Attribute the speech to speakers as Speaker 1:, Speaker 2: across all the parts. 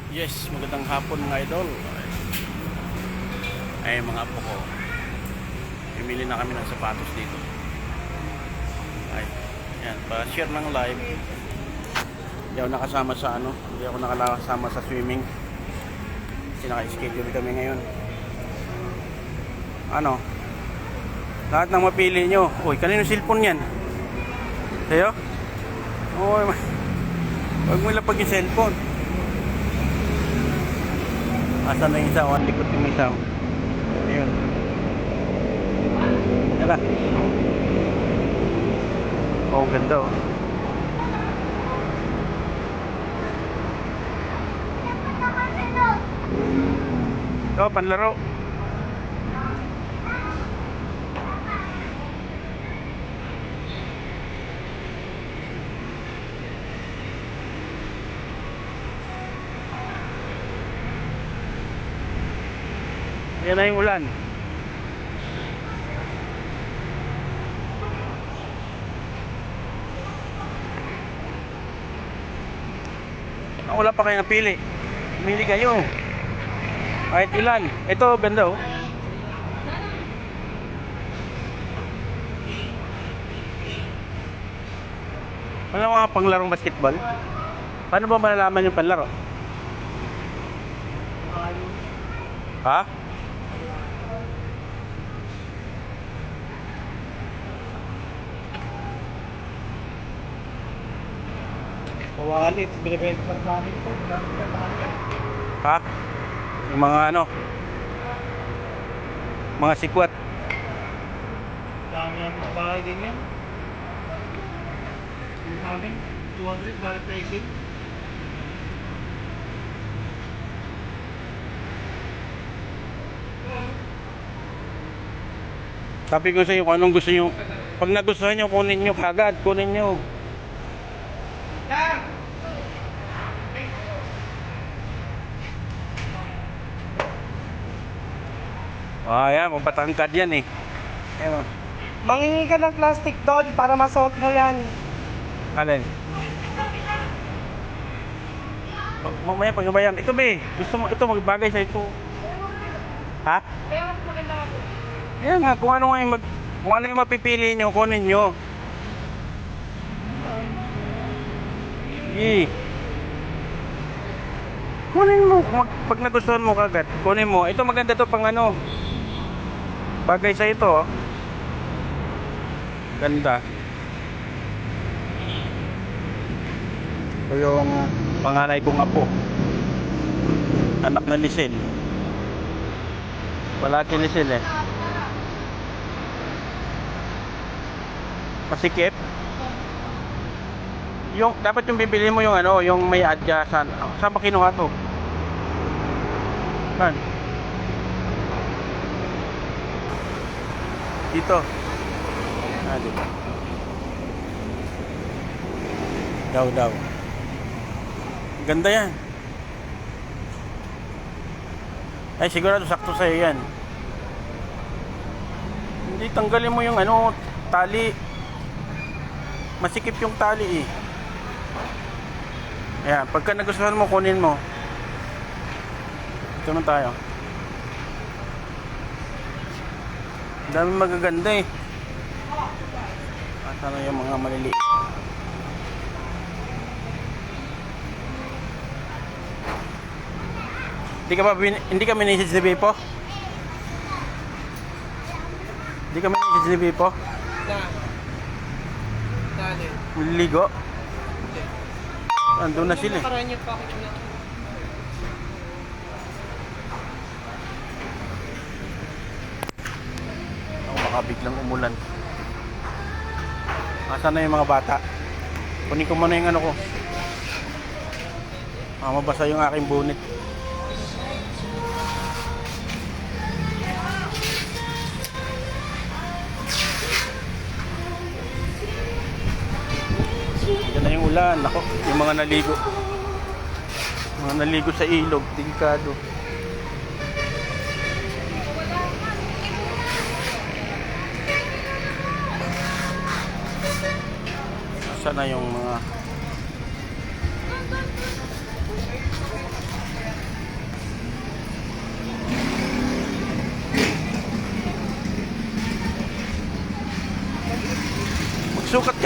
Speaker 1: Yes, magandang hapon mga idol. Ay mga apo ko. Pimili na kami ng sapatos dito. Ay, yan, pa-share ng live. Hindi ako nakasama sa hindi ako nakasama sa swimming. Kasi naka-schedule kami ngayon. Lahat ng mapili nyo. Uy, kanino cellphone yan? Sa'yo? Uy, huwag mo ilapag yung cellphone. Asan na yung isa? Ang likod yung isa. Ayun. Yan lang. Oh, ganda oh. Ito, panlaro. Ayan na yung ulan. Wala pa kayong napili. Pili kayo. Kahit ilan. Ito, ganda oh. Wala mga panglarong basketball. Paano ba malalaman yung panlaro? Ha?
Speaker 2: Kawalit, binibenta pa namin ito.
Speaker 1: Ha? Yung mga mga sikwat.
Speaker 2: Dami namin sa bahay din yan. Yung amin, 200 balik pricing.
Speaker 1: Sabi ko sa iyo kung anong gusto nyo. Pag nagustuhan nyo, kunin nyo kagad. Kunin nyo. Yan, mapatangkad yan eh. Ayan o.
Speaker 3: Mangingi ka ng plastic doon para masuot mo yan.
Speaker 1: Alin? Mamaya pagbabayan. Ito be, gusto mo ito magbagay sa ito. Ha?
Speaker 3: Kaya mas maganda ako.
Speaker 1: Ayan nga, kung ano yung mapipili nyo, kunin nyo. Kunin mo, pag nagustuhan mo kagad, kunin mo. Ito maganda to pang bagay sa ito oh. Ganda. Ito yung panganay kong apo. Anak na Lisel. Wala si Lisel eh. Masikip. Dapat yung bibili mo yung yung may adjacent. Saan ba kinuha to? Saan? Dito. Dito. Daw. Ganda yan. Ay, sigurado sakto sa'yo yan. Hindi, tanggalin mo yung tali. Masikip yung tali eh. Ayan, pagka nagustuhan mo, kunin mo. Ito na tayo. Ang dami magaganda eh. At yung mga maliliit. Hindi ka minisage ni Bipo? Hindi ka minisage ni Bipo?
Speaker 3: Dali.
Speaker 1: Liligo? Andun na sila eh.
Speaker 3: Parang yung package na.
Speaker 1: Baka biglang umulan. Asan na yung mga bata? Kunin ko muna yung ko. Mabasa yung aking bonnet. Yan na yung ulan. Ako, yung mga naligo. Mga naligo sa ilog. Delikado. Sana yung mga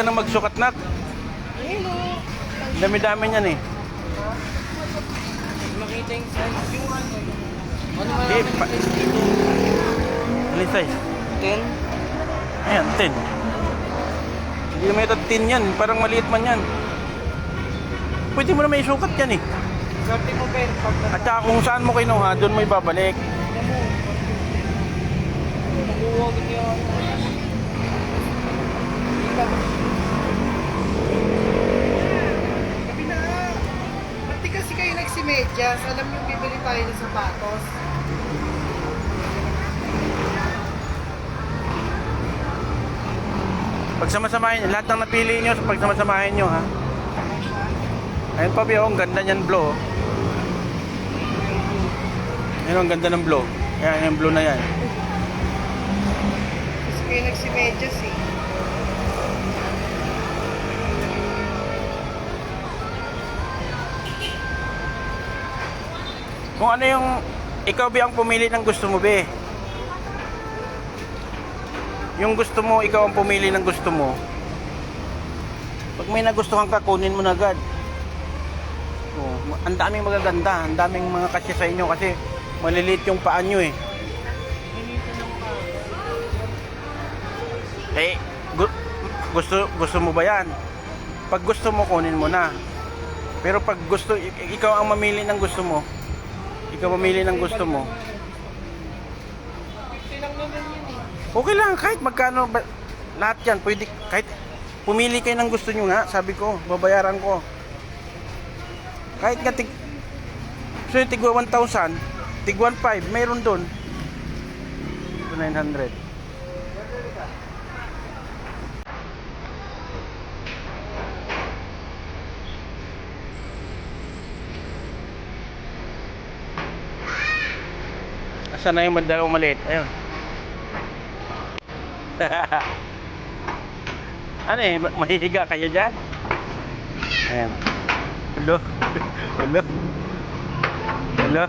Speaker 1: ka na magsukat, nak.
Speaker 3: Hello.
Speaker 1: Dami-dami niyan eh.
Speaker 2: Makita yung size. Yung ano. Ano
Speaker 1: Di, pa. Alin size?
Speaker 2: 10?
Speaker 1: Ayan, 10. Hindi naman ito 10 yan. Parang maliit man yan. Pwede mo na may sukat yan eh.
Speaker 2: Swerte mo, Ben.
Speaker 1: At saka kung saan mo kinuha, doon mo ibabalik.
Speaker 2: Nakuha ko niya.
Speaker 3: Sabi na, pati kasi kayo nagsimedyas, alam niyo bibili tayo ng sapatos.
Speaker 1: Pagsamasamahin, lahat ng napili nyo, pagsamasamahin nyo ha. Ayun pa, Bio, ang ganda niyan, blue. Oh. Ayun, ang ganda ng blue. Ayan, yung blue na yan.
Speaker 3: Kasi kayo nagsimedyas eh.
Speaker 1: Kung ano yung, ikaw ba ang pumili ng gusto mo, be? Yung gusto mo, ikaw ang pumili ng gusto mo. Pag may nagustuhan ka, kunin mo na agad. Oh, ang daming magaganda, ang daming mga kasya sa inyo kasi maliliit yung paa nyo eh. Eh, gusto mo ba yan? Pag gusto mo, kunin mo na. Pero pag gusto, ikaw ang mamili ng gusto mo. Ikaw mamili ng gusto mo. Okay lang, kahit magkano, lahat yan, pwede, kahit pumili kayo ng gusto nyo nga, sabi ko, babayaran ko. Kahit nga so yung tigwa 1,000, tigwa 1,500, mayroon doon. 900. Asan na yung dalawang maliit? Ayun. Ano eh, mahihiga kayo dyan? Ayan. Hello. Hello. Hello.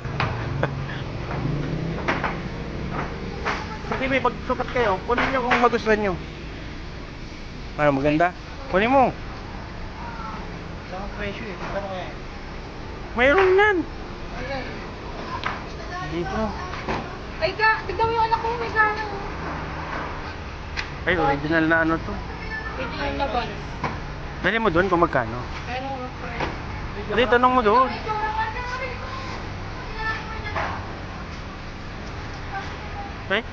Speaker 1: Sige, may pagsukat kayo. Kunin nyo kung magustuhan nyo. Ano, maganda? Kunin mo.
Speaker 2: Saan ang presyo eh? Ano kaya?
Speaker 1: Mayroon yan. Dito.
Speaker 3: Ay ka, tignan mo yung anak ko, may gana.
Speaker 1: Ay, original na ano to.
Speaker 3: Ito yung laban.
Speaker 1: Dali mo doon kung magkano.
Speaker 3: Ano nga pa?
Speaker 1: Dali, tanong mo doon. Eh?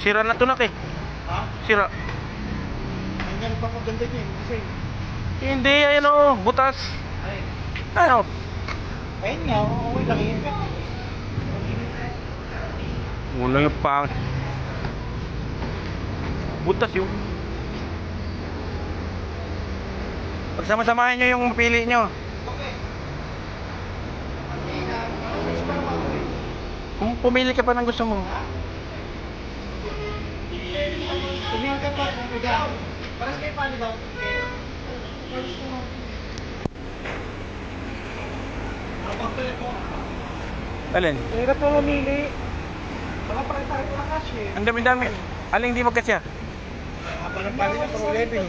Speaker 1: Sira na to nak eh.
Speaker 2: Ha?
Speaker 1: Sira.
Speaker 2: Hanggang pa maganda niya eh. Kasi,
Speaker 1: Hindi, ayun o, butas.
Speaker 2: ay,
Speaker 1: Ano?
Speaker 2: ayun nga, okay lang yun.
Speaker 1: Wala yung pang. Butas yung. Pagsama-samahin nyo yung pili nyo. Kung pumili ka pa ng gusto mo.
Speaker 2: Tumingin ka pa, paras kayo paano daw?
Speaker 1: Alin?
Speaker 3: Hirap mo mamili. Baka pa rin tayo ng cash eh.
Speaker 1: Ang dami-dami. Aling di magkasya?
Speaker 2: Parang paano na pang 11 eh.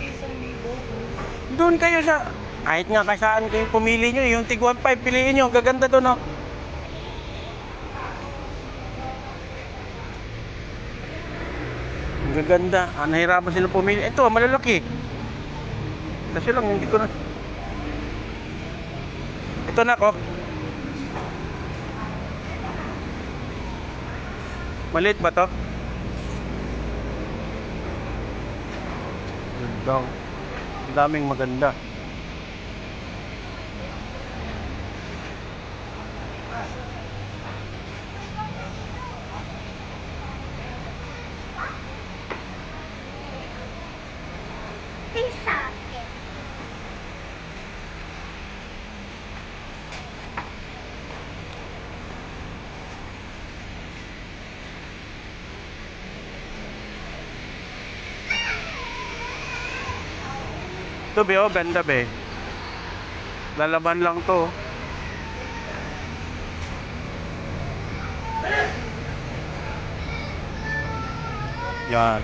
Speaker 1: Doon kayo sa... Kahit nga kasaan kayo pumili nyo, yung tig 1.5 piliin nyo. Gaganda doon oh. Ang gaganda. Nahirapan sila pumili. Ito, malalaki. Kasi lang, hindi ko na... Ito na ko. Maliit ba to? Ganda. Ang daming maganda. Ito be, oh, ganda be. Lalaban lang to. Yan.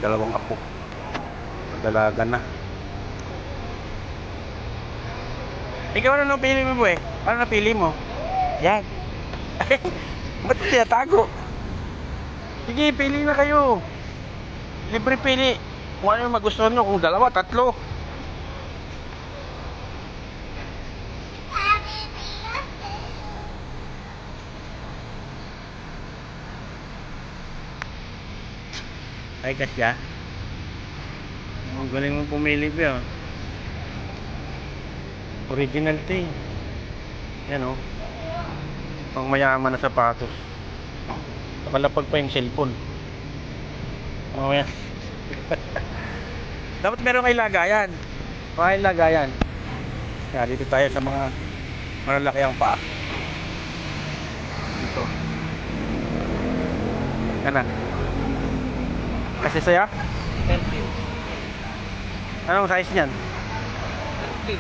Speaker 1: dalawang apo. Dalaga na. Ikaw ano napili mo, boy? Ano napili mo? Yan. Ba't tinatago? Sige, pili na kayo. Libre pili. Kung ano yung magustuhan nyo, kung dalawa, tatlo. Ay, kasya. Ang galing mo pumili ba? Original to eh. Yan o. Pang mayaman na sapatos. Nakalapag pa yung cellphone. Mamaya. Dapat meron kayo lagayan. May lagayan. Kaya dito tayo sa mga malalaki ang paa. Dito. Yan na. Kasi saya?
Speaker 2: 30.
Speaker 1: Anong size niyan?
Speaker 2: 30.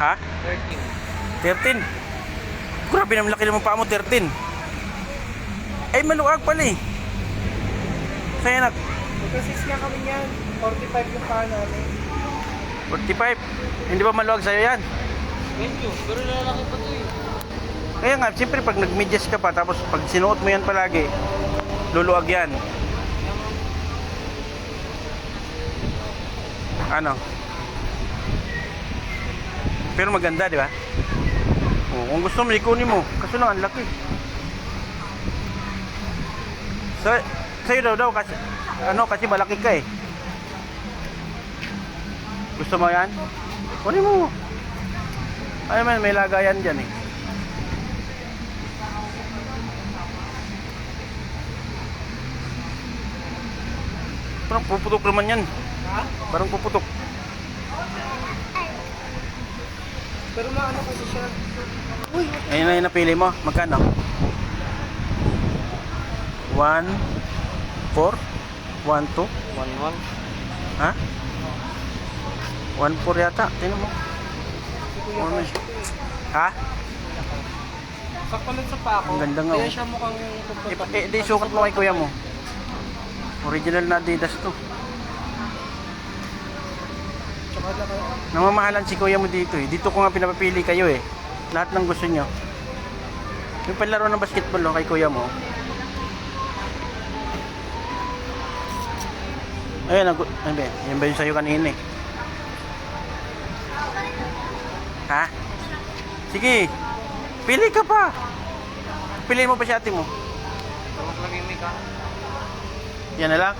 Speaker 1: Ha?
Speaker 2: 13.
Speaker 1: 13. Grabe naman laki naman paa mo, 13. Ay, maluwag pala eh. Saya nak.
Speaker 3: Magkasis nga kami yan. 45 yung paa namin.
Speaker 1: 45. Hindi ba maluwag sa'yo yan?
Speaker 2: Thank you. Pero lalaki pa to eh.
Speaker 1: Kaya nga, siyempre pag nagmedyas ka pa, tapos pag sinuot mo yan palagi, luluwag yan. Ano? Pero maganda, di ba? Oh, kung gusto mo, ikunin mo. Kaso lang, ang laki. Sa'yo daw, kasi, kasi malaki ka eh. Gusto mo yan? Kunin mo. Ay man, may lagayan dyan eh. Parang puputok naman yan.
Speaker 3: Ha?
Speaker 1: Parang puputok.
Speaker 3: Pero maano kasi siya. Uy,
Speaker 1: Ayun na yung napili mo. Magkano? 1, 4, 1, 2.
Speaker 2: 1-1.
Speaker 1: Ha? 1, 4 yata. Tingnan mo. Ano eh? Ha?
Speaker 3: sakto lang sa pa ako.
Speaker 1: Ang ganda nga,
Speaker 3: Kaya
Speaker 1: oh.
Speaker 3: siya mukhang
Speaker 1: Di sukat mo kay kuya mo. Original na Adidas to.
Speaker 3: Tsaka na kayo.
Speaker 1: Namamahalan si kuya mo dito eh. Dito ko nga pinapapili kayo eh. Lahat ng gusto nyo. Yung palaro ng basketball oh, kay kuya mo. Ayun, yan ba yung sa'yo kanina eh? Ha? Sige. Pili ka pa. Pili mo pa si ate mo.
Speaker 2: Tawag lagi may ka.
Speaker 1: Yan na lang.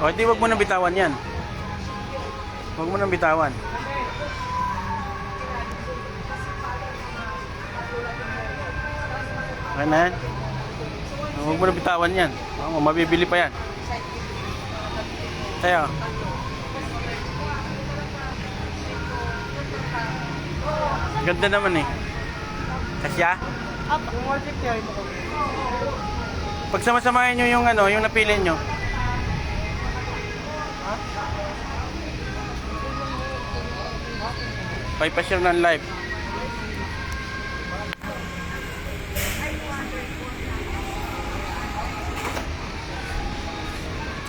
Speaker 1: O, di wag mo nang bitawan yan. Wag mo nang bitawan. Okay na yan. Huwag mo na bitawan yan. Mabibili pa yan. Tayo. Ganda naman eh. Kasya?
Speaker 3: Yung order kaya mo kami.
Speaker 1: Pag samasamahin nyo yung ano, yung napili nyo. Pa-share ng live.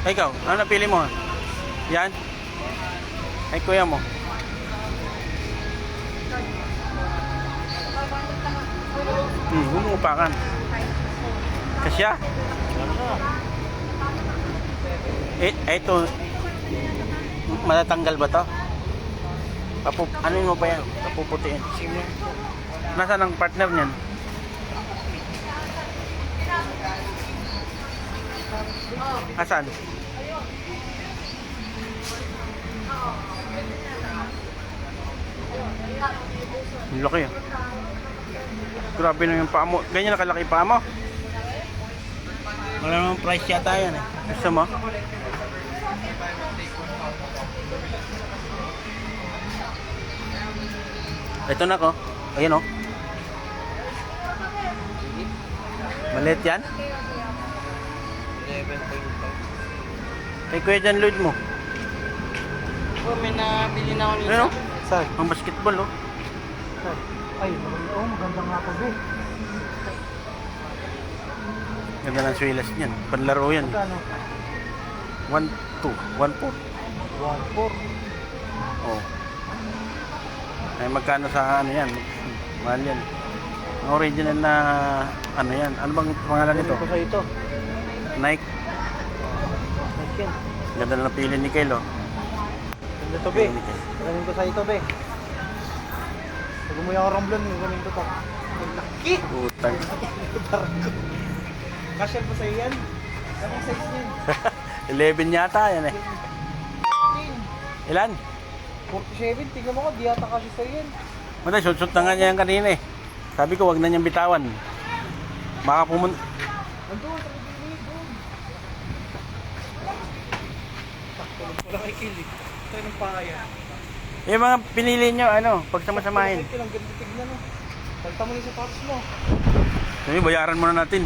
Speaker 1: Ay, ikaw, ano napili mo? Yan? Ay, kuya mo. Umuupakan. Kasya? Ito. Matatanggal ba to? Ano mo pa yan? Papuputiin. Nasaan ang partner niyan? Asan? Ang laki ah. Grabe na yung paa mo. Ganyan nakalaki paa mo. Wala namang price yata yan eh. Gusto mo? Ito na ko. Ayan o. Maliit yan?
Speaker 2: 11.5.
Speaker 1: Kay Kuya Jan Lloyd mo.
Speaker 2: Oh, may nabili na ako nito.
Speaker 1: Ano?
Speaker 3: Saan?
Speaker 1: Ang basketball oh.
Speaker 3: Ay, maganda nga ako, be.
Speaker 1: Ganda ng swilas niyan. Panlaro yan.
Speaker 2: Magkano?
Speaker 1: 1.2. 1.4.
Speaker 2: 1.4.
Speaker 1: Oh. Ay magkano sa ano yan? Mahal yan. Ang original na ano yan? Ano bang pangalan nito?
Speaker 2: Ko sa ito.
Speaker 1: Nike.
Speaker 2: Nike.
Speaker 1: Ganda na napili ni Kyle, oh.
Speaker 2: Ganda to, be.
Speaker 1: Pili ni Kyle.
Speaker 2: Galing ko sa ito, be. Pag umuya ako ramblon, galing ko to. Ang laki!
Speaker 1: Utang.
Speaker 2: Kasya ba sa'yo yan? Anong size niyan?
Speaker 1: 11 yata yan eh. Ilan?
Speaker 2: 47, tingnan mo ko, di yata kasi sa'yo yan.
Speaker 1: Matay, sutsut na nga niya yan kanina eh. Sabi ko, wag na niyang bitawan. Baka pumunta.
Speaker 2: Andun, sa kabili, doon. Takto lang pala kay Kili. Ito yung paya.
Speaker 1: Yung mga pinili niyo, ano, pagsamasamahin.
Speaker 2: Ito lang, ganda tignan mo. Palta mo yung sapatos mo.
Speaker 1: Sabi, bayaran muna natin.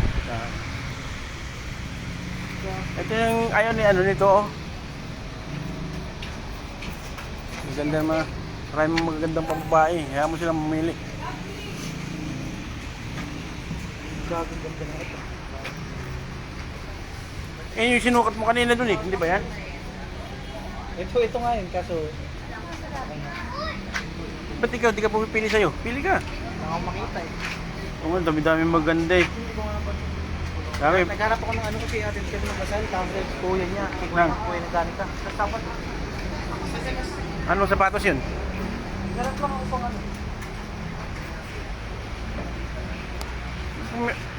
Speaker 1: Ito yung ayaw ni ano nito, oh. Maganda mga, maraming magagandang pambabae. Kaya mo silang mamili.
Speaker 2: Gagawin ganda na ito.
Speaker 1: Eh, yung sinukat mo kanina dun eh, hindi ba yan?
Speaker 2: Ito nga yun, kaso
Speaker 1: Ba't ikaw, di ka pumipili sa'yo? Pili ka.
Speaker 2: nakamakita eh.
Speaker 1: Oo, dami-dami maganda eh. Dami.
Speaker 2: Naghanap ako ng ano kasi atin kasi magasal, tapos kuya niya,
Speaker 1: Nang.
Speaker 2: kuya naghanap ka. Tapos dapat,
Speaker 1: Anong sapatos yun?
Speaker 2: naghanap lang ako pang ano.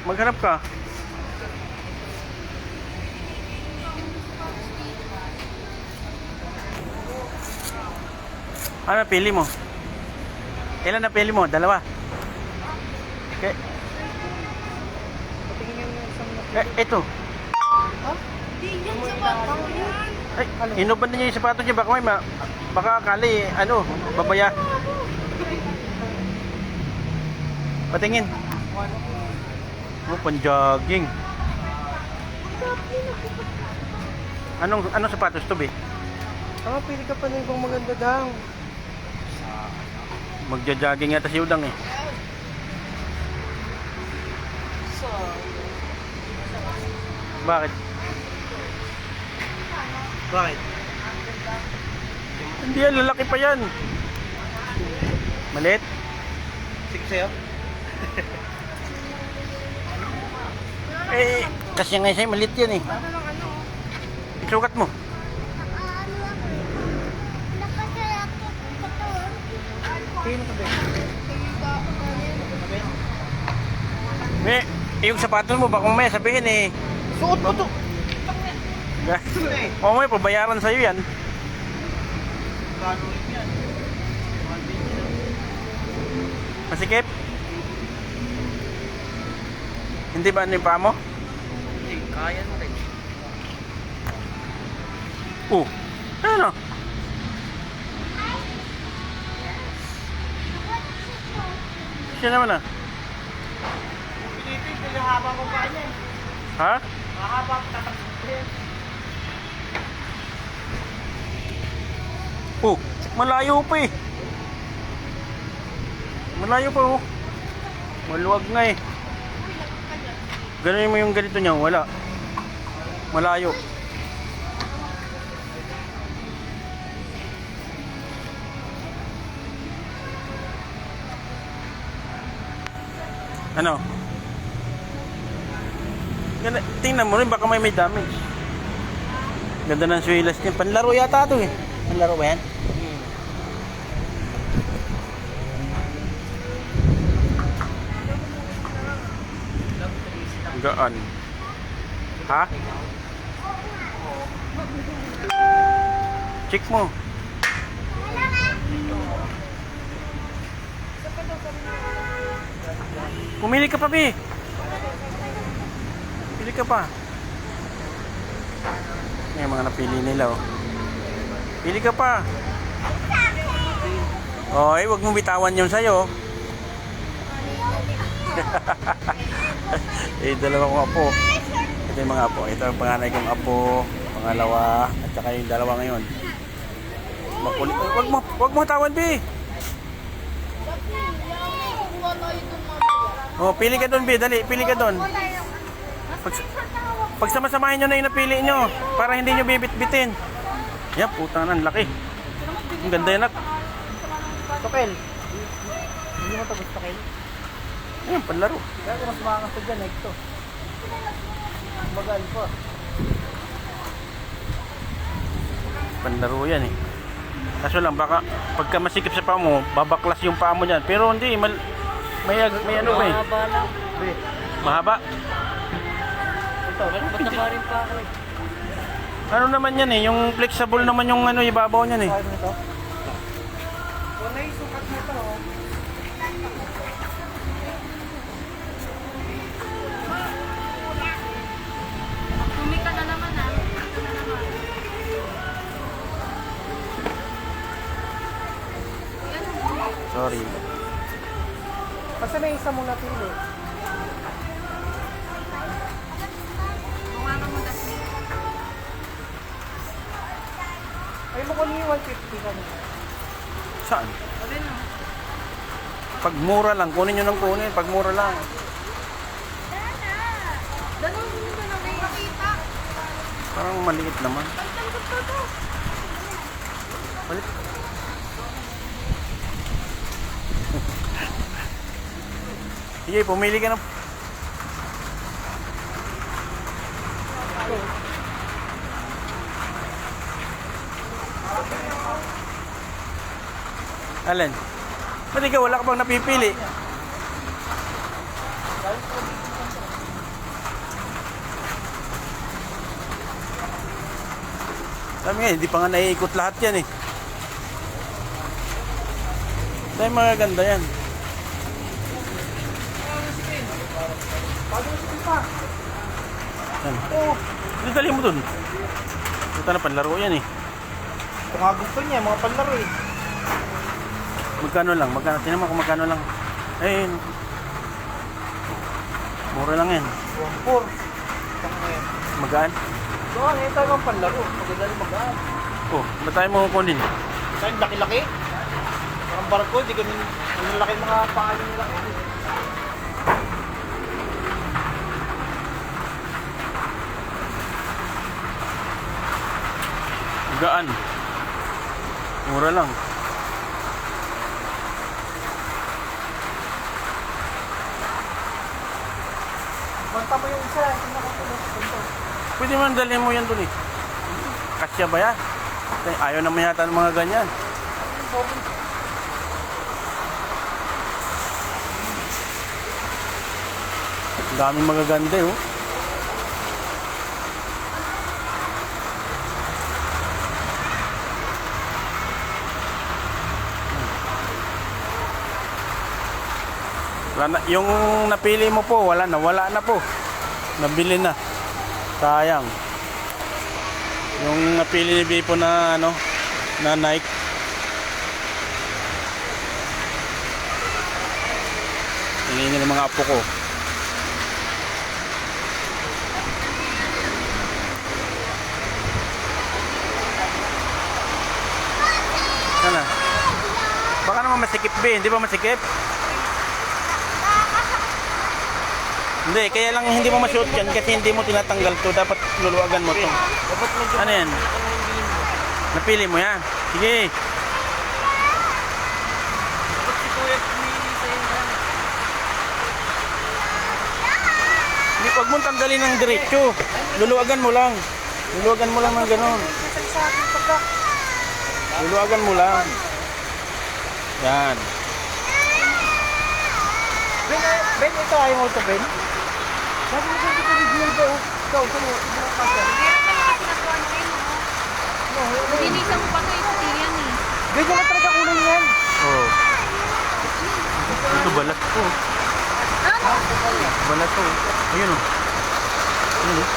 Speaker 1: Maghanap ka. Ano pili mo? Ilan na pili mo? Dalawa? Okay.
Speaker 2: Patingin nga yung isang
Speaker 1: Ito.
Speaker 2: ha?
Speaker 3: Hindi yan sa batang yan.
Speaker 1: Ay, inuban na niya yung sapatos niya. Baka may baka akali, ano, babaya. Patingin. Oh, pang-jogging. Anong sapatos to, be?
Speaker 2: Pili ka pa ng ibang maganda dang.
Speaker 1: Magja-jogging yata si Udang eh. Bakit?
Speaker 2: Bakit?
Speaker 1: Hindi yan, lalaki pa yan. Maliit?
Speaker 2: Sige sa'yo?
Speaker 1: Eh, kasi nga sa'yo, maliit yan eh. Isukat mo.
Speaker 2: Tingin ka ba?
Speaker 1: Eh, yung sapatos mo, baka may sabihin eh.
Speaker 2: Suot mo to!
Speaker 1: Oo, may pabayaran sa'yo yan. Masikip? Hindi ba ano yung paa mo?
Speaker 2: Hindi, kaya mo rin.
Speaker 1: Ano? Siya naman ah.
Speaker 2: Pilitin, pinahaba ko pa niyan.
Speaker 1: Ha?
Speaker 2: Mahaba ko tatakot yan.
Speaker 1: Malayo pa eh. Malayo pa oh. Maluwag nga eh. Ganun mo yung ganito niya, wala. Malayo. Ano? Ganda, tingnan mo rin, baka may damage. Ganda ng swilas niya. Panlaro yata ito eh. Panlaro ba yan? Gaan. Ha? Check mo. Pumili ka pa, Bi. Pili ka pa. May mga napili nila, oh. Pili ka pa. Oy, wag mo bitawan yung sa'yo. Eh, dalawa kong apo. Ito yung mga apo. Ito ang panganay kong apo. Pangalawa. At saka yung dalawa ngayon. Makulit. Wag mo tawan, Bi. Oh, pili ka doon, Bi. Dali, pili ka doon. Pag sama-samahin nyo na yung napili nyo para hindi nyo bibit-bitin. Yan, putang na, ang laki. Ang ganda yan, nak.
Speaker 2: Tokel. Hindi mo ito gusto, Tokel?
Speaker 1: Ayan, panlaro.
Speaker 2: Kaya mas makakasad dyan, ito. Magaan pa.
Speaker 1: Panlaro yan eh. Kaso lang, baka pagka masikip sa paa mo, babaklas yung paa mo dyan. Pero hindi, may ano ba eh.
Speaker 2: Mahaba lang. Be.
Speaker 1: Mahaba.
Speaker 2: Ito, mataba rin pa ako eh.
Speaker 1: Ano naman yan eh, yung flexible naman yung ano, ibabaw niyan eh.
Speaker 2: Kaya mo ito?
Speaker 3: Wala yung sukat nito. Oh.
Speaker 4: Tumika na naman ah. Tumika na naman.
Speaker 1: Sorry.
Speaker 2: Kasi may isa mong napili.
Speaker 4: Bunga mo kasi.
Speaker 2: Ay mo kunin yung 150 kami.
Speaker 1: Saan?
Speaker 4: Sabi na.
Speaker 1: Pag mura lang, kunin nyo ng kunin. Pag mura lang.
Speaker 4: Dalawa mo na lang eh. Makita.
Speaker 1: Parang maliit naman. Maliit. Sige, pumili ka na. Alin? Ba't ikaw wala ka bang napipili? Sabi nga, hindi pa nga naiikot lahat yan eh. Dahil mga ganda yan. Yan. Ito dali mo dun. Ito na panlaro yan eh.
Speaker 2: Ito nga gusto niya, mga panlaro eh.
Speaker 1: Magkano lang? Magkano? Tingnan mo kung magkano lang. Ayun. Mura lang yan.
Speaker 2: 1.4. Saan mo yan?
Speaker 1: Magaan?
Speaker 2: Ito nga, ngayon tayo mga panlaro. Magandang magaan.
Speaker 1: Oh, ba't tayo mo kunin?
Speaker 2: Saan laki-laki? Parang barko, di ganun. Ang laki mga pangalan nila.
Speaker 1: Magaan. Mura lang.
Speaker 2: Banta mo yung isa, yung nakatulog. Ganito.
Speaker 1: Pwede man dalhin mo yan dun eh. Kasya ba yan? Ayaw naman yata ng mga ganyan. Ang daming magaganda eh, oh. Wala na, yung napili mo po, wala na po. Nabili na. Sayang. Yung napili ni Bipo na ano, na Nike. Tingin ng mga apo ko. Sana. Baka naman masikip ba, hindi ba masikip? Hindi, kaya lang hindi mo masuot yan kasi hindi mo tinatanggal to. Dapat luluwagan mo to.
Speaker 2: Dapat medyo
Speaker 1: Ano yan? Napili mo yan. Sige.
Speaker 2: dapat si Kuya pumili sa'yo yan.
Speaker 1: Hindi, pag mong tanggalin ng diretso. Luluwagan mo lang. Luluwagan mo lang ng ganun.
Speaker 2: Kasi sa akin pagka.
Speaker 1: Luluwagan mo lang. Yan.
Speaker 2: Ben, ito ayaw mo ito, Ben? Sabi mo kung ito bigyan ba? Ikaw, ito mo. Ito mo kasi.
Speaker 4: Hindi naman kasi nakuha na rin oh. Binisa mo pa kayo sa yan eh.
Speaker 2: Ganyan na talaga kulay yan.
Speaker 1: Oh. Ito balat ko.
Speaker 4: Ano?
Speaker 1: Balat ko. Ayun oh. Ayun oh.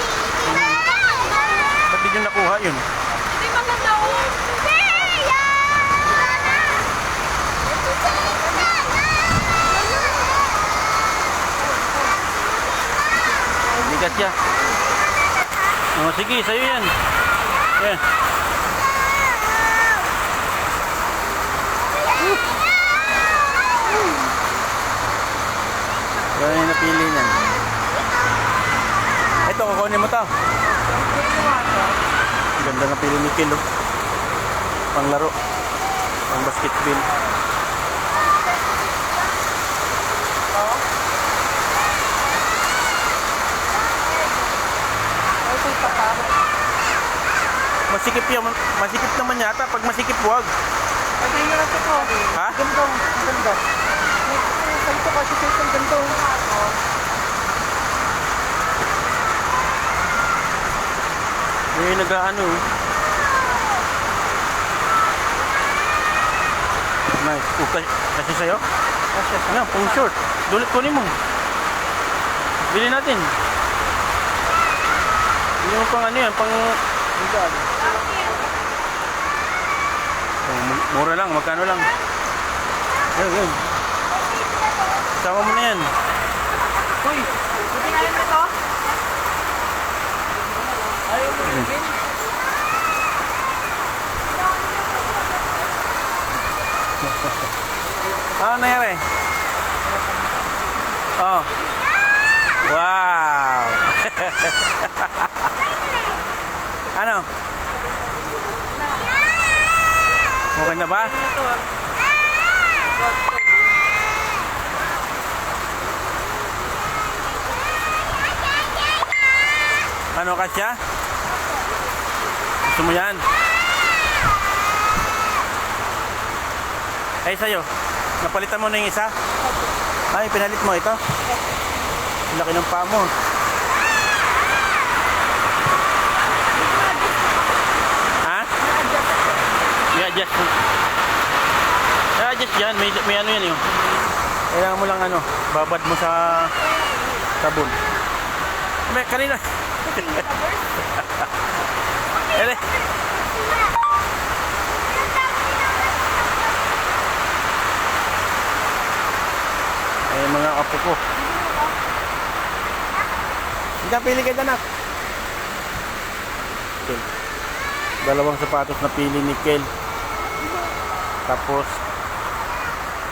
Speaker 1: Ba't di nyo nakuha yun?
Speaker 4: Hindi maganda oh.
Speaker 1: Bigat siya. Oh, sige, sa'yo yan. Yan. Yan yung napili niyan. Ito, kukunin mo to. Ang ganda ng pili ni Kilo. Panglaro. Pang basketball. Masikip yan. Masikip naman yata. Pag masikip, wag.
Speaker 3: Pwede nyo na ito po.
Speaker 1: Ha?
Speaker 3: Ganda. Ang ganda. Ito kasi ito ang ganda.
Speaker 1: May nag-ano. Nice. Kasi sa'yo? Ano, pang short. Dulit kunin mo. Bili natin. Yung pang ano yan, pang... Oh, mura lang, magkano lang. Ayun. Sama mo na yan.
Speaker 3: Uy, hindi nga na ito? Ayaw mo rin.
Speaker 1: Ano nangyari? Oh. Wow. Ano? Okay na ba? Ano kasya? Gusto mo yan? Ay, sa'yo. Napalitan mo na yung isa? Ay, pinalit mo ito? Laki ng paa mo. Ha? I-adjust mo. I-adjust yan. May ano yan yun. Kailangan mo lang ano, babad mo sa sabon. May kanina. Ele. Ay, mga apo ko. Hindi pili kayo anak. Okay. Dalawang sapatos na pili ni Kel. Tapos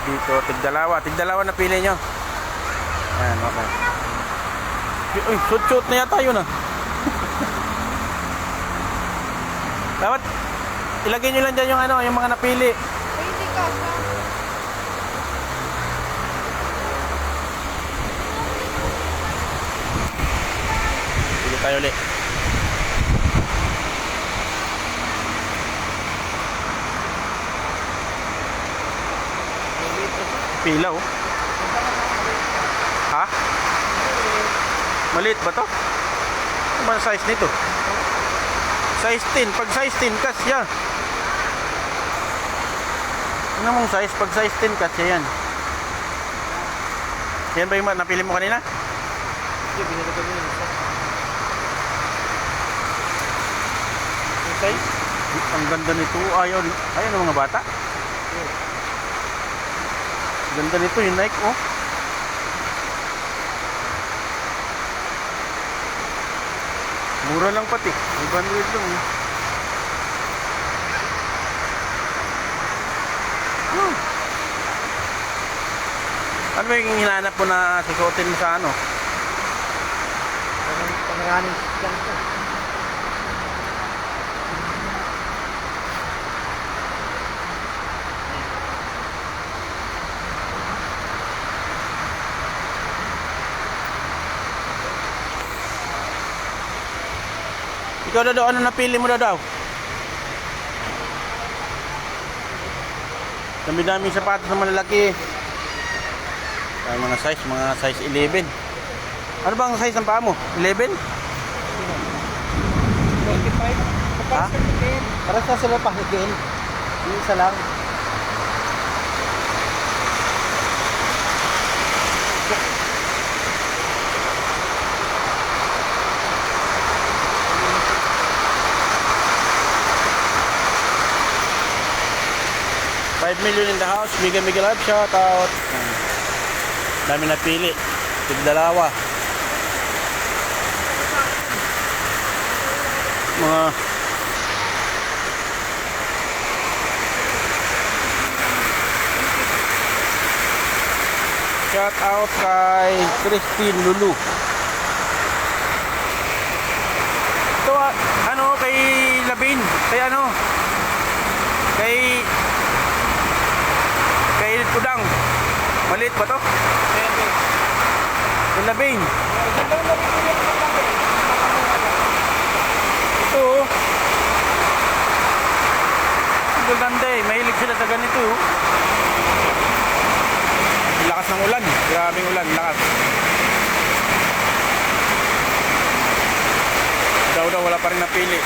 Speaker 1: dito, tigdalawa na pili nyo. Ayan, okay. Uy, shoot na yata yun ah. Dapat ilagay nyo lang dyan yung ano, yung mga napili.
Speaker 3: Hindi ka.
Speaker 1: Pili tayo ulit. Pila oh. Ha? Maliit ba to? Ano ba ang size nito? Size 10. Pag size 10, kasya. Ano mong size? Pag size 10, kasya yan. Yan ba yung napili mo kanina?
Speaker 2: Hindi, binili ko yun.
Speaker 1: Okay. Ang ganda nito. Ayaw ng mga bata. Ganda nito yung Nike oh. Mura lang pati. 500 lang eh. Ano ba yung hinahanap mo na susuotin mo sa ano?
Speaker 2: Panganin lang ito.
Speaker 1: Ikaw daw, ano napili mo daw? Dami-daming sapatos na malalaki. Ay, mga size 11. Ano ba ang size ng paa mo? 11?
Speaker 2: 25.
Speaker 1: Ha?
Speaker 2: Para sa sila pahigin. Yung isa lang.
Speaker 1: $5 million in the house. Mega live shout out. Dami napili. Tigdalawa. Mga shout out kay Christine Lulu. Labing. Kay ano? Kay Udang. Maliit ba to? Kay Labing. Ito oh. Ang ganda eh. Mahilig sila sa ganito oh. Lakas ng ulan. Grabing ulan. Lakas. Daw wala pa rin napili.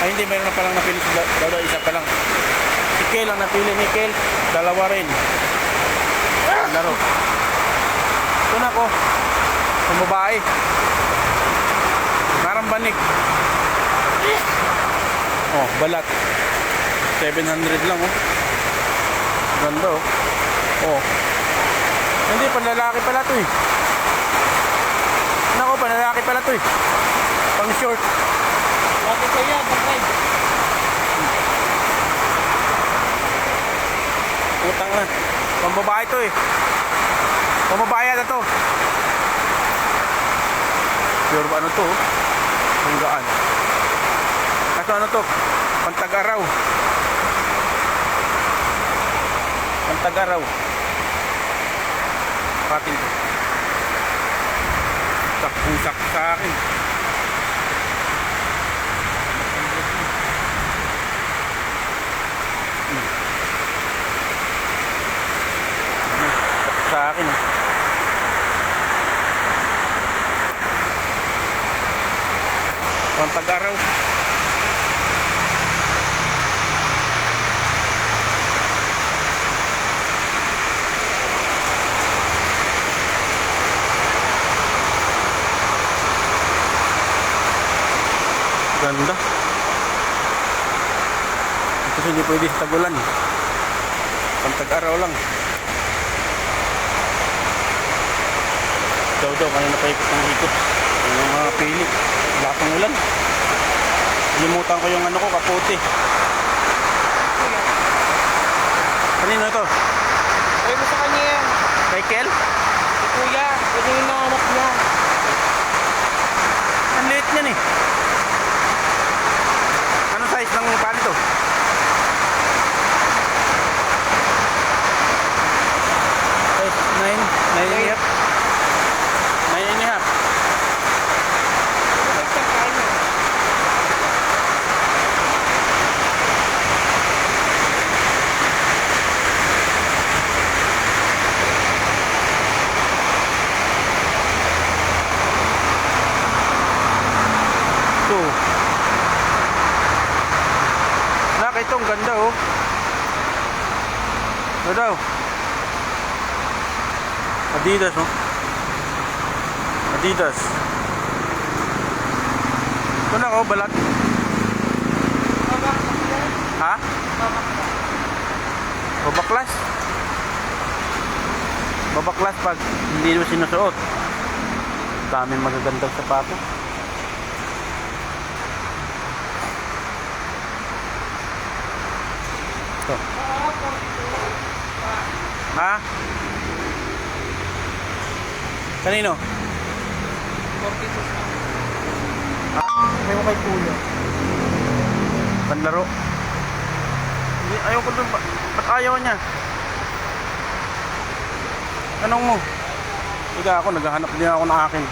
Speaker 1: Ay hindi, mayroon na palang napili. Daw isa pa lang. Si Kel ang napili ni Kel. Dalawa rin. Laro. Ito na ko. Sa babae. Narambanik. Oh, balat. 700 lang oh. Ganda oh. Oh. Hindi, panlalaki pala to eh. Nako, panlalaki pala to eh. Pang short.
Speaker 2: Bakit kaya? Bakit?
Speaker 1: Utang na. Pang babae to eh. Pang babae na to. Sure ba ano to? Kung gaan. Kaso ano to? Pantag-araw. Pantag-araw. Patin to. Sakpusak sa akin. Sa akin eh. Pantag-araw. Ganda. Ito hindi pwede sa tagulan. Pantag-araw lang. Daw kanina pa ikot ng ikot. Yung mga pili. Wala pang ulan. Limutan ko yung ano ko, kaputi. Kanino ito?
Speaker 2: Ay mo sa kanya yan.
Speaker 1: Kay Kel?
Speaker 2: Si Kuya. Yun yung nanganak niya.
Speaker 1: Ang liit niyan eh. Anong size ng palito? Size 9 and a half. 9 and a half. Ito. Nakita ang ganda oh. Ano daw? Adidas oh. Adidas. Ito na oh, balat. Ha? Babaklas. Babaklas pag hindi mo sinusuot. Daming magagandang sapatos. Ito. Ha? Kanino?
Speaker 2: 40 pesos.
Speaker 1: Ha?
Speaker 2: May mo kay Kuya.
Speaker 1: Panlaro. Hindi, ayaw ko dun. Ba't ayaw niya? Tanong mo. Higa ako, naghahanap din ako ng akin.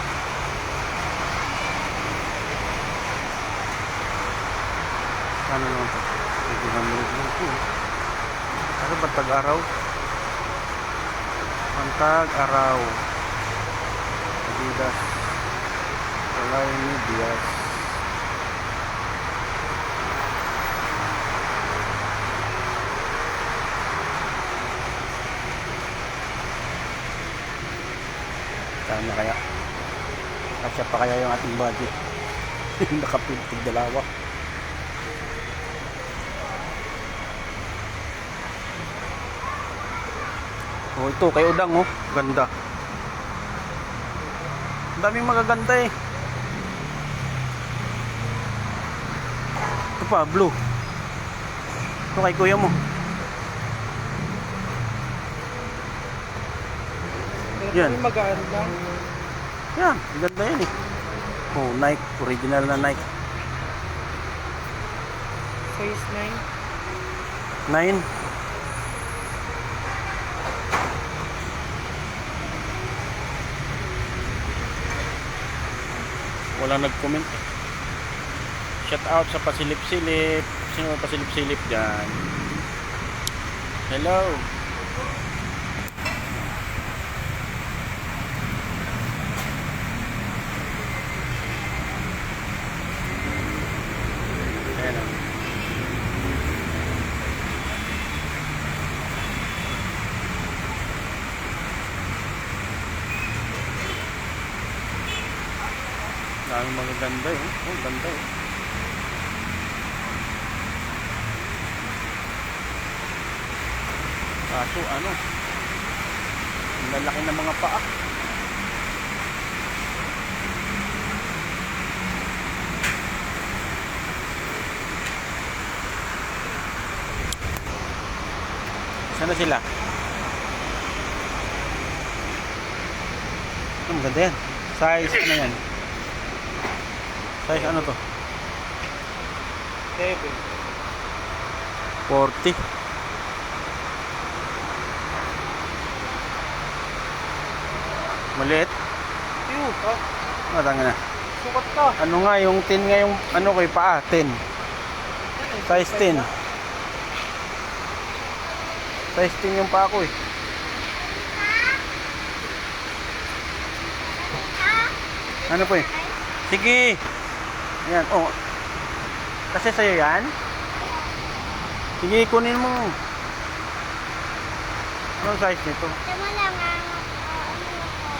Speaker 1: Ano naman ito? Naghahanap lang ito. Ano ba tag-araw? Pantag-araw. Adidas. Kalay ni Diaz. Sana kaya kasya pa kaya yung ating budget. Nakapintig dalawa. Oh, ito kay Udang oh, ganda. Ang daming magaganda eh. Ito pa, blue. Ito kay kuya mo. Yan.
Speaker 2: Magaan lang.
Speaker 1: Yan, ganda yan eh. Oh, Nike, original na Nike.
Speaker 3: Size
Speaker 1: 9. Walang nag-comment eh. Shout out sa pasilip-silip. Sino pasilip-silip dyan? Hello. Ayan o. Daming magaganda eh. Oh, ganda eh. Kaso ano, ang lalaki ng mga paa. Saan na sila? Ang ganda yan. Size ano yan? Size ano to?
Speaker 2: 7.
Speaker 1: 40. Maliit.
Speaker 2: Ew, ha?
Speaker 1: Matanga na.
Speaker 2: Sukat ka.
Speaker 1: Ano nga yung 10 nga yung ano ko yung paa? 10. Size 10. Size 10 yung paa ko eh. Ano po eh? Sige. Ayan. Oh. Kasi sa'yo yan. Sige, kunin mo. Anong size nito?
Speaker 4: Tama lang ang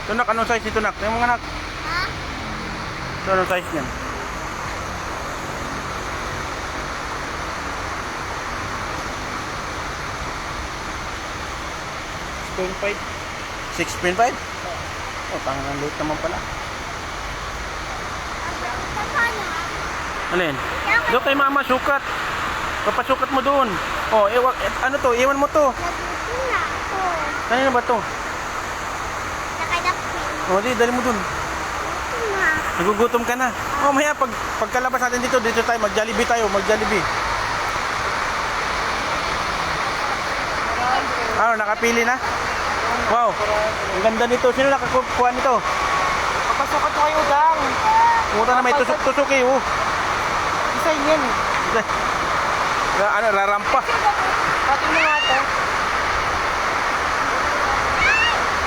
Speaker 1: Tunak, anong size nito, nak? Yung mga nak.
Speaker 4: ha?
Speaker 1: Ito, anong size niyan?
Speaker 2: Stone fight.
Speaker 1: 6.5? Oh, tangan ang late naman pala.
Speaker 4: Paano?
Speaker 1: Alin? Doon kay mama, sukat. Papasukat mo doon. Oh, ano to? Iwan mo to.
Speaker 4: Nagutom na ako.
Speaker 1: Kanina ba to?
Speaker 4: Nakadapin.
Speaker 1: Oh, di, dali mo doon.
Speaker 4: Gutom na.
Speaker 1: Nagugutom ka na. Oh, maya, pagkalabas natin dito tayo, mag-Jollibee tayo, mag-Jollibee. Ano, nakapili na? Wow, ang ganda nito. Sino nakakuha nito?
Speaker 2: Papasukat ko kayo udang.
Speaker 1: Pumunta na may tusok-tusok eh. Oh.
Speaker 2: Design yan eh.
Speaker 1: Ano, rarampa.
Speaker 2: Pati mo nga to.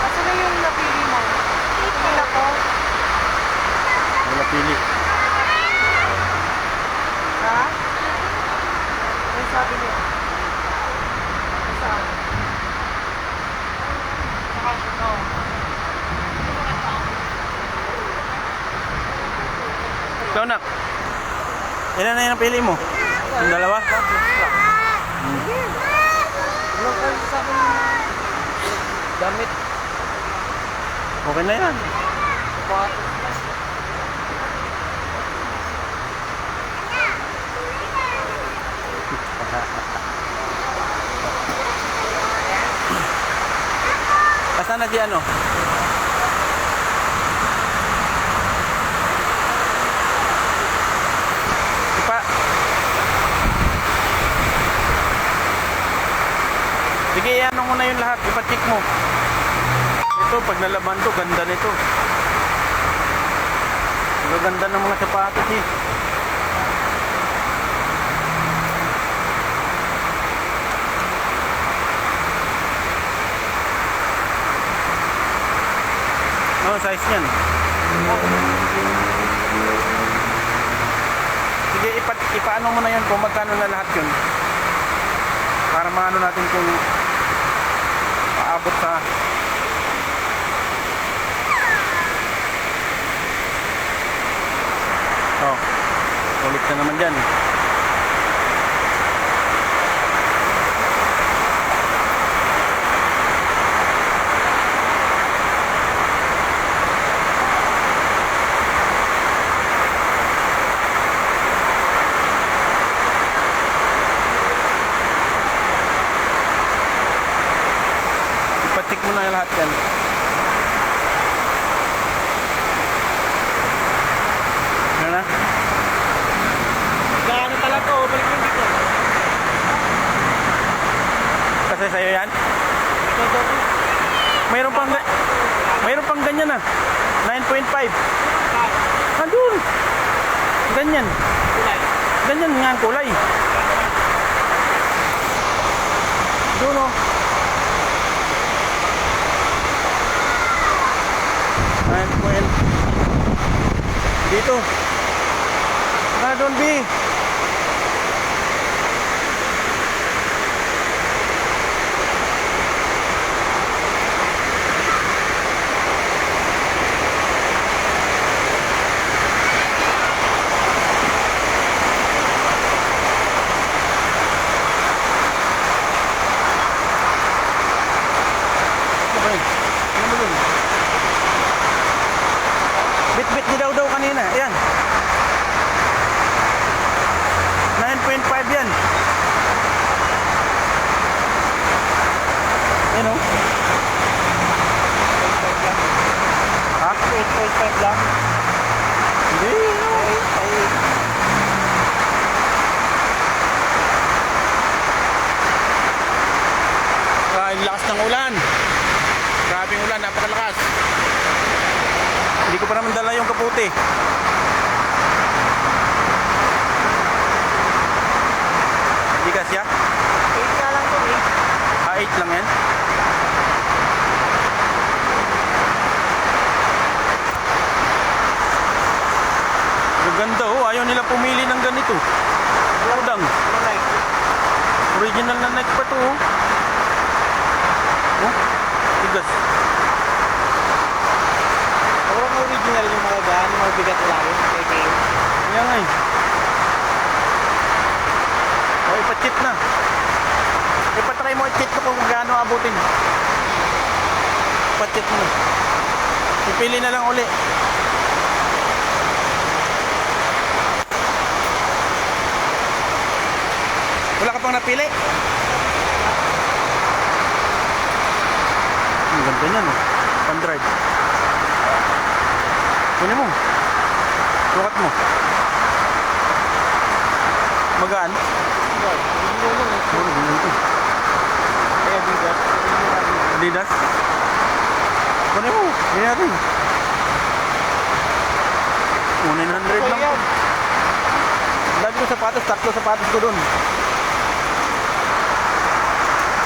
Speaker 2: Asa na yung napili mo? Tingin ako.
Speaker 1: Wala pili.
Speaker 2: Ha? Ano sabi niya? Saan? Ito.
Speaker 1: Ikaw nak. Ilan na yung napili mo? Yung dalawa?
Speaker 2: Ilang kayo sa akin yung damit.
Speaker 1: Okay na yan.
Speaker 2: Patos.
Speaker 1: Basta na di ano? Ipa. Sige, ano mo na yung lahat. Ipa-check mo. Ito, pag nalaman to, ganda nito. Ang ganda ng mga sapatos eh. Oh, size niyan. Sige, ipaano mo na yun kung magkano na lahat yun. Para maano natin kung paabot sa oh, ulit na naman dyan. Ipatik mo na lahat yan. Ano na?
Speaker 2: Gaano
Speaker 1: ganyan ah. 9.5. Andun. Ganyan. Ganyan nga ang kulay. Doon oh. Dito. Doon B. Bit-bit ni daw kanina. Ayan. 9.5 yan. Ayan o. Ha? 8.5 lang. Hindi. Ang lakas ng ulan. Grabing ulan. Napakalakas. Hindi ko pa naman dala yung kaputi. Hindi kasya?
Speaker 2: 8 na lang to eh.
Speaker 1: 8 lang yan? Ang ganda oh. Ayaw nila pumili ng ganito. Udang. Original na Nike pa to oh. Oh, tigas.
Speaker 2: Parang original yung mga gaan, yung mga bigat nila yun.
Speaker 1: Kaya nga eh. O, ipa-cheat na. Ipatry mo i-cheat ko kung gaano abutin. Ipa-cheat mo. Ipili na lang uli. Wala ka pang napili? Ang ganda niyan oh. Pan-drive. Kunin mo. Sukat mo. Magaan?
Speaker 2: Kaya bigat.
Speaker 1: Adidas? Kunin mo. Hindi natin. 100 lang. Lagi ko sapatos. 3 sapatos ko dun.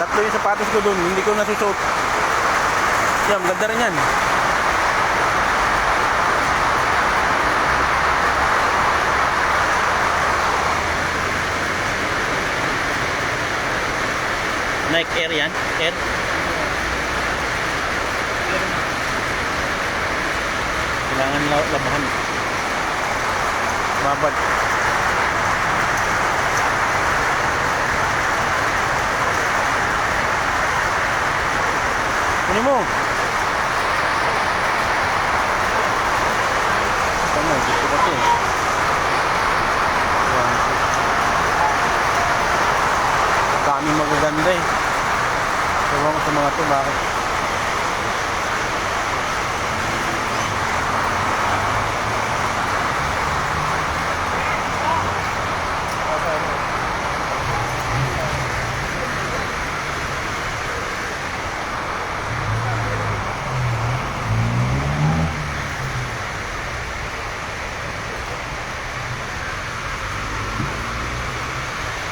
Speaker 1: 3 yung sapatos ko dun. Hindi ko nasusot. Yan, ganda rin yan. Nike Air yan? Air? Kailangan labahan. Babad. Kunin mo. Tama, gusto ko ito eh. Daming magaganda eh. Ewan ko sa mga to, bakit?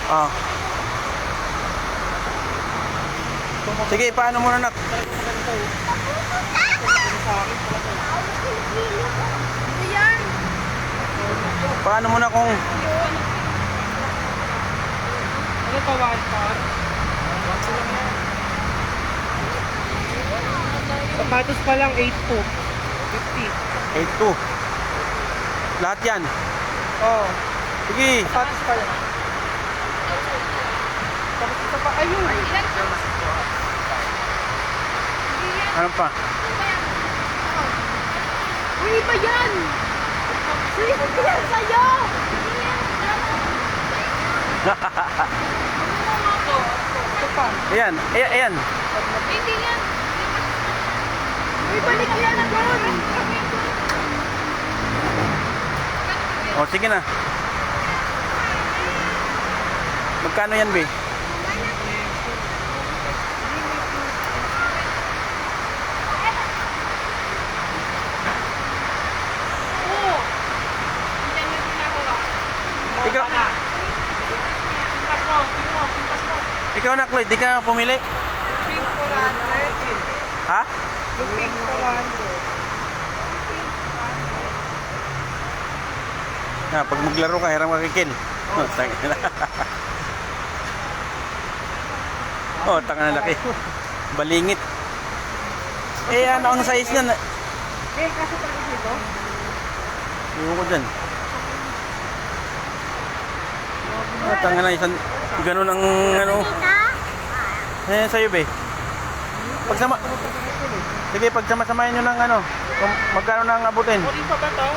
Speaker 1: Ah. Sige, paano muna nak?
Speaker 4: Yan.
Speaker 1: Paano muna kung
Speaker 2: Ano pa, 1 par? Sapatos pa lang, 8.2. 50.
Speaker 1: 8.2? Lahat yan?
Speaker 2: Oo.
Speaker 1: Sige.
Speaker 2: Sapatos pa lang. Tapos ito pa, ayun.
Speaker 1: Ano pa?
Speaker 4: Uy, iba yan! Uy, iba yan sa'yo!
Speaker 2: Ito pa.
Speaker 1: Ayan, ayan.
Speaker 4: Hindi yan. Uy, balik yan agad!
Speaker 1: O, sige na. Magkano yan, be? Ikaw, ikaw na, Cloyd, di ka pumili?
Speaker 3: Pink 400.
Speaker 1: Ha?
Speaker 3: Yung pink 400.
Speaker 1: Pag maglaro ka, hiram ka kay Ken. Oh, tanga na. Oh, tanga na laki. Balingit. Eh, ano ang size niyan?
Speaker 3: Eh, kaso pala dito?
Speaker 1: Iwan ko dyan. Oh, tanga na, isang ganun ang ano. Eh, sa'yo be. Pagsama. Sige, pagsama-samahin nyo ng ano. Kung magkano na ang abutin.
Speaker 3: Kunin pa ba to?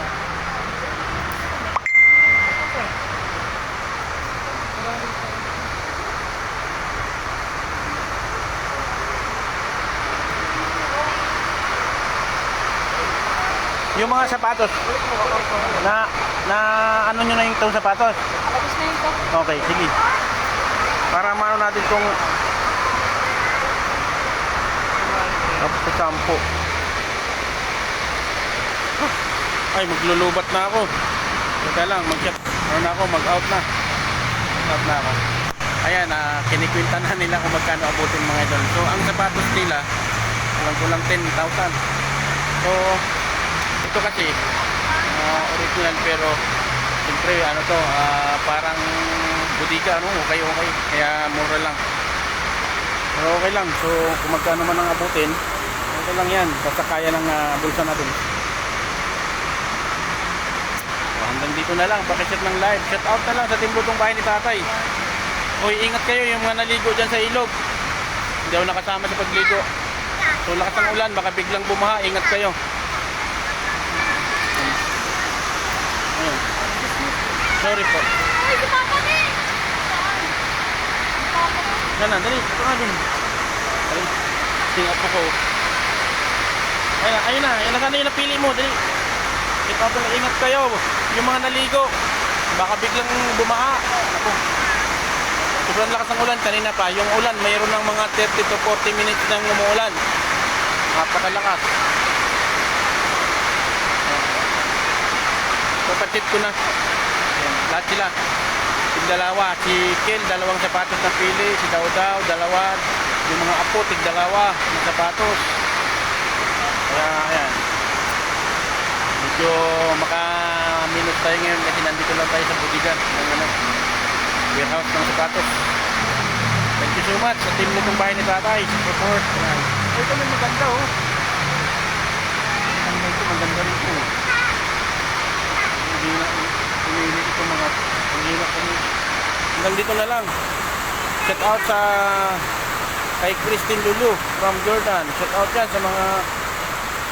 Speaker 1: Yung mga sapatos. Na ano nyo na yung itong sapatos?
Speaker 4: Tapos na ito.
Speaker 1: Okay, sige. Para maano natin kung tapos sa sampo. Ay, maglulubat na ako. Teka lang, mag-chat. Ano na ako, mag-out na. Out na ako. Ayan, kinikwinta na nila kung magkano abutin mga idol. So, ang sapatos nila, kulang 10,000. So, ito kasi, original pero siyempre, ano to, parang butika, ano, okay. Kaya mura lang. Pero okay lang. So, kung magkano man ang abutin, okay lang yan. Basta kaya ng bulsa natin. So, hanggang dito na lang. Pakishare ng live. Shout out na lang sa timbutong bahay ni tatay. Uy, ingat kayo yung mga naligo dyan sa ilog. Hindi ako nakasama sa pagligo. So, lakas ng ulan. Baka biglang bumaha. Ingat kayo. Ayun. Sorry po.
Speaker 4: Ay, si Papa ni!
Speaker 1: Yan na, dali. Ito nga din. Dali. Tingap po ko. Ayun na. Yan na yung napili mo. Dali. Ito pala, ingat kayo. Yung mga naligo. Baka biglang bumaha. Ako. Sobrang lakas ng ulan. Kanina pa. Yung ulan, mayroon ng mga 30 to 40 minutes nang umuulan. Napakalakas. Papatid ko na. Ayan, lahat sila. Yung dalawa. Si Kel, dalawang sapatos na pili. Si Dawdaw, dalawa. Yung mga apo, tig-dalawa ng sapatos. Kaya, ayan. Medyo maka-minute tayo ngayon kasi nandito lang tayo sa budigan ng ano, warehouse ng sapatos. Thank you so much sa team nitong bahay ni tatay. Support. Ayan. Ay, ito may maganda oh. Ang ito maganda rin po. Hindi na iniinit ito mga panghina kami. Hanggang dito na lang. Shout out sa kay Christine Lulu from Jordan. Shout out yan sa mga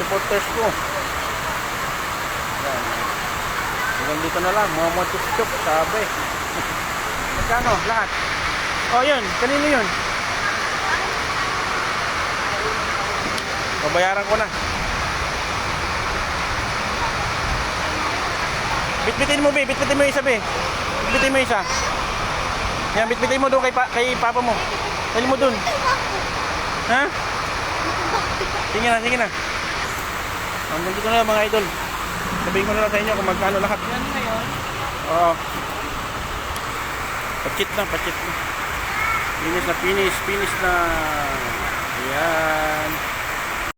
Speaker 1: supporters ko. Yan. Hanggang dito na lang. Mga mochup-chup sabi. Magkano? Lahat. Oh yun. Kanino yun? Babayaran ko na. Bitbitin mo, be. Bitbitin mo yung isa, be. Bitbitin mo yung isa. Yan, bitbitin mo doon kay papa mo. Dali mo doon. Ha? Sige na, sige na. Hanggang dito na lang, mga idol. Sabihin ko na lang sa inyo kung magkano lahat.
Speaker 3: Yan na yun.
Speaker 1: Oo. Pachit na, pachit na. Finish na, finish. Finish na. Ayan.